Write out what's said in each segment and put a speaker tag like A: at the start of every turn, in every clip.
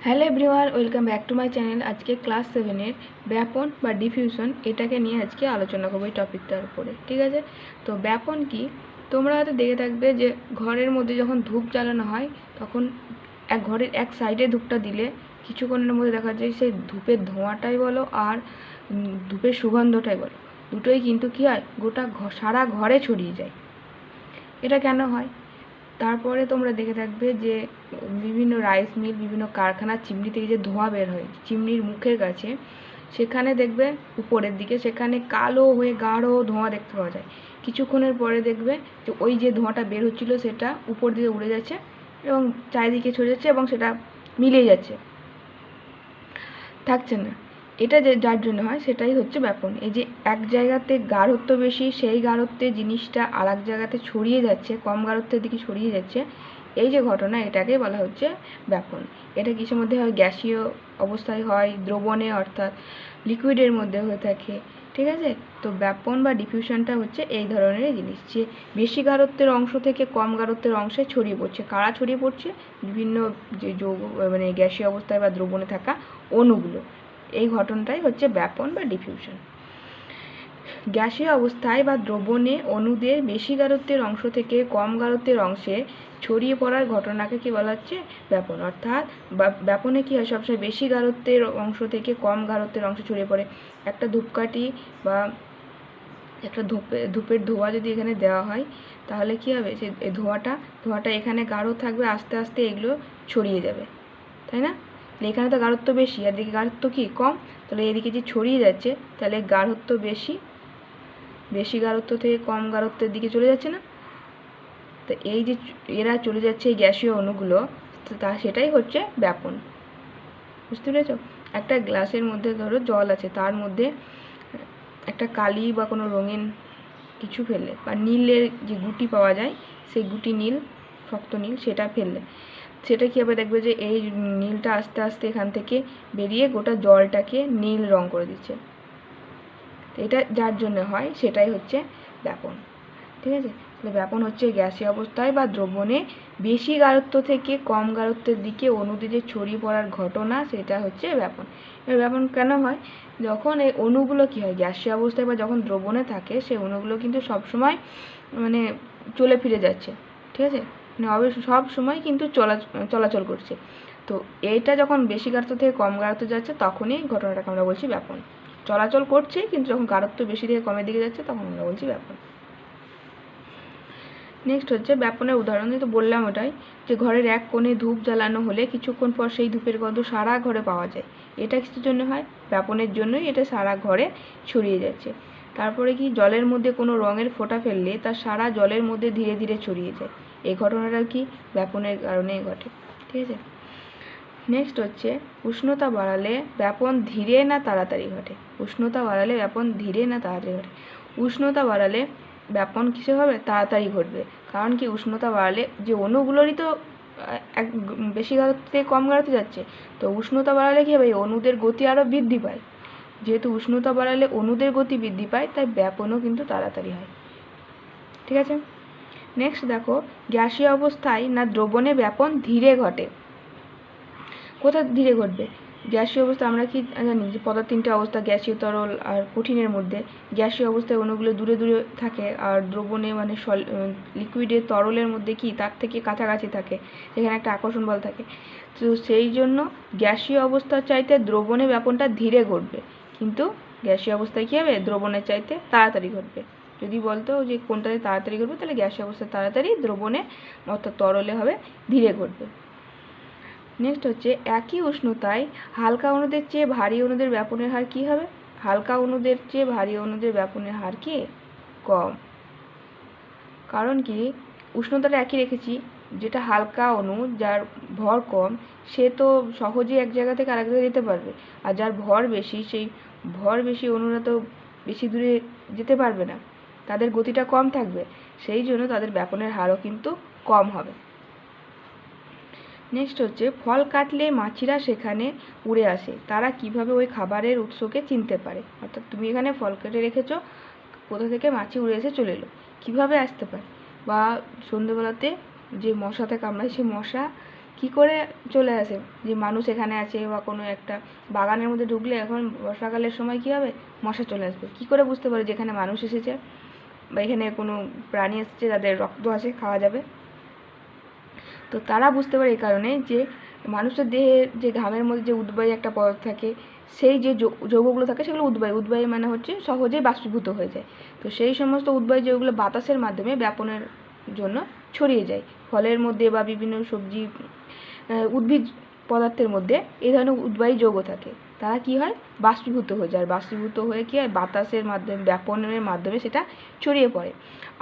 A: Hello everyone, welcome back to my channel. আজকে class 7-এর ব্যাপন বা ডিফিউশন এটাকে নিয়ে আজকে আলোচনা করবো এই টপিকটার উপরে। ঠিক আছে, তো ব্যাপন কি তোমরা হয়তো দেখে থাকবে যে ঘরের মধ্যে যখন ধূপ জ্বালানো হয় তখন ঘরের এক সাইডে ধূপটা দিলে কিছুক্ষণের মধ্যে দেখা যায় সেই ধূপের ধোঁয়াটাই বলো আর ধূপের সুগন্ধটাই বলো, দুটোই কিন্তু কী হয়, গোটা সারা ঘরে ছড়িয়ে যায়। এটা কেন হয়? তারপরে তোমরা দেখে থাকবে যে বিভিন্ন রাইস মিল, বিভিন্ন কারখানার চিমনি থেকে যে ধোঁয়া বের হয় চিমনির মুখের কাছে, সেখানে দেখবে উপরের দিকে সেখানে কালো হয়ে গাঢ় ধোঁয়া দেখতে পাওয়া যায়। কিছুক্ষণের পরে দেখবে যে ওই যে ধোঁয়াটা বের হচ্ছিলো সেটা উপর দিকে উড়ে যাচ্ছে এবং চারিদিকে ছড়িয়ে যাচ্ছে এবং সেটা মিলে যাচ্ছে, থাকছে না। এটা যার জন্য হয় সেটাই হচ্ছে ব্যাপন। এই যে এক জায়গাতে গাঢ়ত্ব বেশি, সেই গাঢ়ত্বে জিনিসটা আর এক জায়গাতে ছড়িয়ে যাচ্ছে, কম গাঢ়ত্বের দিকে ছড়িয়ে যাচ্ছে, এই যে ঘটনা, এটাকে বলা হচ্ছে ব্যাপন। এটা কিসের মধ্যে হয়? গ্যাসীয় অবস্থায় হয়, দ্রবণে অর্থাৎ লিকুইডের মধ্যে হয়ে থাকে। ঠিক আছে, তো ব্যাপন বা ডিফিউশনটা হচ্ছে এই ধরনের জিনিস, যে বেশি গাঢ়ত্বের অংশ থেকে কম গাঢ়ত্বের অংশে ছড়িয়ে পড়ছে। কারা ছড়িয়ে পড়ছে? বিভিন্ন যে যৌগ মানে গ্যাসীয় অবস্থায় বা দ্রবণে থাকা অণুগুলো। এই ঘটনাটাই হচ্ছে ব্যাপন বা ডিফিউশন। গ্যাসীয় অবস্থায় বা দ্রবণে অণুদের বেশি গাঢ়ত্বের অংশ থেকে কম গাঢ়ত্বের অংশে ছড়িয়ে পড়ার ঘটনাকে কি বলা হচ্ছে? ব্যাপন। অর্থাৎ ব্যাপনে কি হয়, সবসময় বেশি গাঢ়ত্বের অংশ থেকে কম গাঢ়ত্বের অংশে ছড়িয়ে পড়ে। একটা ধূপকাঠি বা একটা ধূপের ধোঁয়া যদি এখানে দেওয়া হয় তাহলে কি হবে, সে ধোঁয়াটা এখানে গাঢ় থাকবে, আস্তে আস্তে এগুলো ছড়িয়ে যাবে, তাই না? এখানে তো গাঢ়ত্ব বেশি আর এদিকে গাঢ়ত্ব কি কম, তাহলে এদিকে যে ছড়িয়ে যাচ্ছে তাহলে গাঢ়ত্ব বেশি গাঢ়ত্ব থেকে কম গাঢ়ত্বের দিকে চলে যাচ্ছে না? তো এই যে এরা চলে যাচ্ছে এই গ্যাসীয় অণুগুলো, সেটাই হচ্ছে ব্যাপন। বুঝতে পেরেছ? একটা গ্লাসের মধ্যে ধরো জল আছে, তার মধ্যে একটা কালি বা কোনো রঙিন কিছু ফেললে বা নীলের যে গুটি পাওয়া যায়, সেই গুটি নীল, শক্ত নীল, সেটা ফেললে সেটা কী হবে, দেখবে যে এই নীলটা আস্তে আস্তে এখান থেকে বেরিয়ে গোটা জলটাকে নীল রং করে দিচ্ছে। এটা যার জন্য হয় সেটাই হচ্ছে ব্যাপন। ঠিক আছে, তাহলে ব্যাপন হচ্ছে গ্যাসীয় অবস্থায় বা দ্রবণে বেশি গাঢ়ত্ব থেকে কম গাঢ়ত্বের দিকে অণুতে যে ছড়িয়ে পড়ার ঘটনা, সেটা হচ্ছে ব্যাপন। এবার ব্যাপন কেন হয়? যখন এই অণুগুলো কী হয়, গ্যাসীয় অবস্থায় বা যখন দ্রবণে থাকে, সেই অণুগুলো কিন্তু সবসময় মানে চলে ফিরে যাচ্ছে। ঠিক আছে, মানে অবশ্যই সব সময় কিন্তু চলাচল করছে। তো এইটা যখন বেশি গাঢ়ত্ব থেকে কম গাঢ়ত্ব যাচ্ছে, তখনই ঘটনাটাকে আমরা বলছি ব্যাপন। চলাচল করছে কিন্তু যখন গাঢ়ত্ব বেশি থেকে কমের দিকে যাচ্ছে, তখন আমরা বলছি ব্যাপন। নেক্সট হচ্ছে ব্যাপনের উদাহরণ। তো বললাম ওটাই, যে ঘরের এক কোণে ধূপ জ্বালানো হলে কিছুক্ষণ পর সেই ধূপের গন্ধ সারা ঘরে পাওয়া যায়। এটা কিসের জন্য হয়? ব্যাপনের জন্যই এটা সারা ঘরে ছড়িয়ে যাচ্ছে। তারপরে কি, জলের মধ্যে কোনো রঙের ফোঁটা ফেললে তা সারা জলের মধ্যে ধীরে ধীরে ছড়িয়ে যায়। এই ঘটনাটা কি? ব্যাপনের কারণে ঘটে। ঠিক আছে, নেক্সট হচ্ছে উষ্ণতা বাড়ালে ব্যাপন ধীরে না তাড়াতাড়ি ঘটে। উষ্ণতা বাড়ালে ব্যাপন ধীরে না তাড়াতাড়ি ঘটে? উষ্ণতা বাড়ালে ব্যাপন কিসে হবে? তাড়াতাড়ি ঘটবে। কারণ কি, উষ্ণতা বাড়ালে যে অণুগুলোরই তো এক বেশি গাঢ়ত্ব থেকে কম গাঢ়ত্বে যাচ্ছে, তো উষ্ণতা বাড়ালে কী হবে, অণুদের গতি আরও বৃদ্ধি পায়। যেহেতু উষ্ণতা বাড়ালে অণুদের গতি বৃদ্ধি পায়, তাই ব্যাপনও কিন্তু তাড়াতাড়ি হয়। ঠিক আছে, নেক্সট দেখো, গ্যাসীয় অবস্থায় না দ্রবণে ব্যাপন ধীরে ঘটে। কোথা ধীরে ঘটবে? গ্যাসীয় অবস্থা আমরা কি জানি যে তিনটে অবস্থা, গ্যাসীয়, তরল আর কঠিনের মধ্যে গ্যাসীয় অবস্থায় অণুগুলো দূরে দূরে থাকে, আর দ্রবণে মানে লিকুইডের তরলের মধ্যে কি তার থেকে কাছাকাছি থাকে, সেখানে একটা আকর্ষণ বল থাকে। তো সেই জন্য গ্যাসীয় অবস্থার চাইতে দ্রবণে ব্যাপনটা ধীরে ঘটবে, কিন্তু গ্যাসীয় অবস্থায় কী হবে, দ্রবণের চাইতে তাড়াতাড়ি ঘটবে। যদি বলতো যে কোনটাতে তাড়াতাড়ি ঘটবে, তাহলে গ্যাসীয় অবস্থায় তাড়াতাড়ি, দ্রবণে অর্থাৎ তরলে হবে ধীরে ঘটবে। নেক্সট হচ্ছে একই উষ্ণতায় হালকা অণুদের চেয়ে ভারী অণুদের ব্যাপনের হার কী হবে? হালকা অণুদের চেয়ে ভারী অণুদের ব্যাপনের হার কি? কম। কারণ কি, উষ্ণতাটা একই রেখেছি, যেটা হালকা অণু যার ভর কম, সে তো সহজেই এক জায়গা থেকে আরেক জায়গায় যেতে পারবে, আর যার ভর বেশি, সেই ভর বেশি অণুরা তো বেশি দূরে যেতে পারবে না, তাদের গতিটা কম থাকবে, সেই জন্য তাদের ব্যাপনের হারও কিন্তু কম হবে। নেক্সট হচ্ছে ফল কাটলে মাছিরা সেখানে উড়ে আসে, তারা কিভাবে ওই খাবারের উৎসকে চিনতে পারে? অর্থাৎ তুমি এখানে ফল কেটে রেখেছো, কোথা থেকে মাছি উড়ে এসে চলে এলো, কীভাবে আসতে পারে? বা সন্ধ্যেবেলাতে যে মশাতে কামড়ায়, সেই মশা কি করে চলে আসে? যে মানুষ এখানে আছে বা কোনো একটা বাগানের মধ্যে ঢুকলে এখন বর্ষাকালের সময় কী হবে, মশা চলে আসবে। কি করে বুঝতে পারে যে এখানে মানুষ এসেছে বা এখানে কোনো প্রাণী এসেছে যাদের রক্ত আছে, খাওয়া যাবে? তো তারা বুঝতে পারে এই কারণে যে মানুষের দেহে যে ঘামের মধ্যে যে উদ্বায়ী একটা পদার্থ থাকে, সেই যে যৌগগুলো থাকে সেগুলো উদ্বায়ী মানে হচ্ছে সহজেই বাষ্পীভূত হয়ে যায়। তো সেই সমস্ত উদ্বায়ী যৌগগুলো বাতাসের মাধ্যমে ব্যাপনের জন্য ছড়িয়ে যায়। ফলের মধ্যে বা বিভিন্ন সবজি, উদ্ভিদ পদার্থের মধ্যে এই ধরনের উদ্বায়ী যৌগ থাকে। তারা কি হয়, বাষ্পীভূত হয়ে যায়। আর বাষ্পীভূত হয়ে কি হয়, বাতাসের মাধ্যমে, ব্যাপনের মাধ্যমে সেটা ছড়িয়ে পড়ে।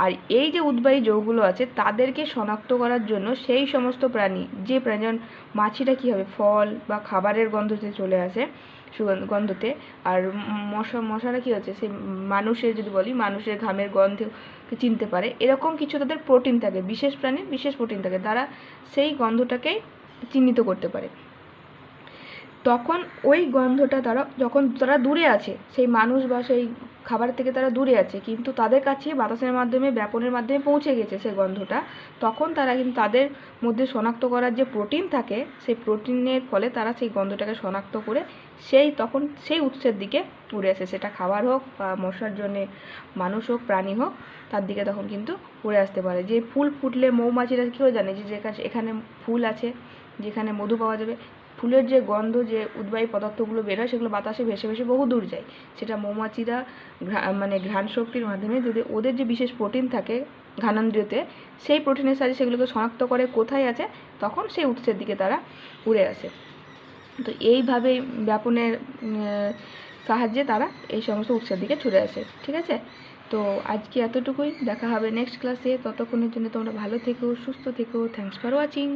A: আর এই যে উদ্বায়ী যৌগগুলো আছে তাদেরকে শনাক্ত করার জন্য সেই সমস্ত প্রাণী, যে প্রাণী, যেমন মাছিটা কী হবে, ফল বা খাবারের গন্ধতে চলে আসে, গন্ধতে। আর মশারা কী হচ্ছে, সেই মানুষের, যদি বলি মানুষের ঘামের গন্ধকে চিনতে পারে। এরকম কিছু তাদের প্রোটিন থাকে, বিশেষ প্রাণীর বিশেষ প্রোটিন থাকে, তারা সেই গন্ধটাকেই চিহ্নিত করতে পারে। তখন ওই গন্ধটা যখন তারা দূরে আছে, সেই মানুষ বা সেই খাবার থেকে তারা দূরে আছে, কিন্তু তাদের কাছে বাতাসের মাধ্যমে, ব্যাপনের মাধ্যমে পৌঁছে গেছে সেই গন্ধটা, তখন তারা কিন্তু তাদের মধ্যে শনাক্ত করার যে প্রোটিন থাকে, সেই প্রোটিনের ফলে তারা সেই গন্ধটাকে শনাক্ত করে তখন সেই উৎসের দিকে উড়ে আসে। সেটা খাবার হোক বা মশার জন্যে মানুষ হোক, প্রাণী হোক, তার দিকে তখন কিন্তু উড়ে আসতে পারে। যে ফুল ফুটলে মৌমাছিরা কীও জানে যে এখানে ফুল আছে, যেখানে মধু পাওয়া যাবে। ফুলের যে গন্ধ, যে উদ্বায়ী পদার্থগুলো বের হয়, সেগুলো বাতাসে ভেসে ভেসে বহু দূর যায়। সেটা মৌমাছিরা মানে ঘ্রাণ শক্তির মাধ্যমে, যদি ওদের যে বিশেষ প্রোটিন থাকে ঘ্রাণেন্দ্রিয়তে, সেই প্রোটিনের সাহায্যে সেগুলোকে শনাক্ত করে কোথায় আছে, তখন সেই উৎসের দিকে তারা উড়ে আসে। তো এইভাবে ব্যাপনের সাহায্যে তারা এই সমস্ত উৎসের দিকে ছুটে আসে। ঠিক আছে, তো আজকে এতটুকুই। দেখা হবে নেক্সট ক্লাসে। ততক্ষণের জন্য তোমরা ভালো থেকো, সুস্থ থেকো। Thanks for watching.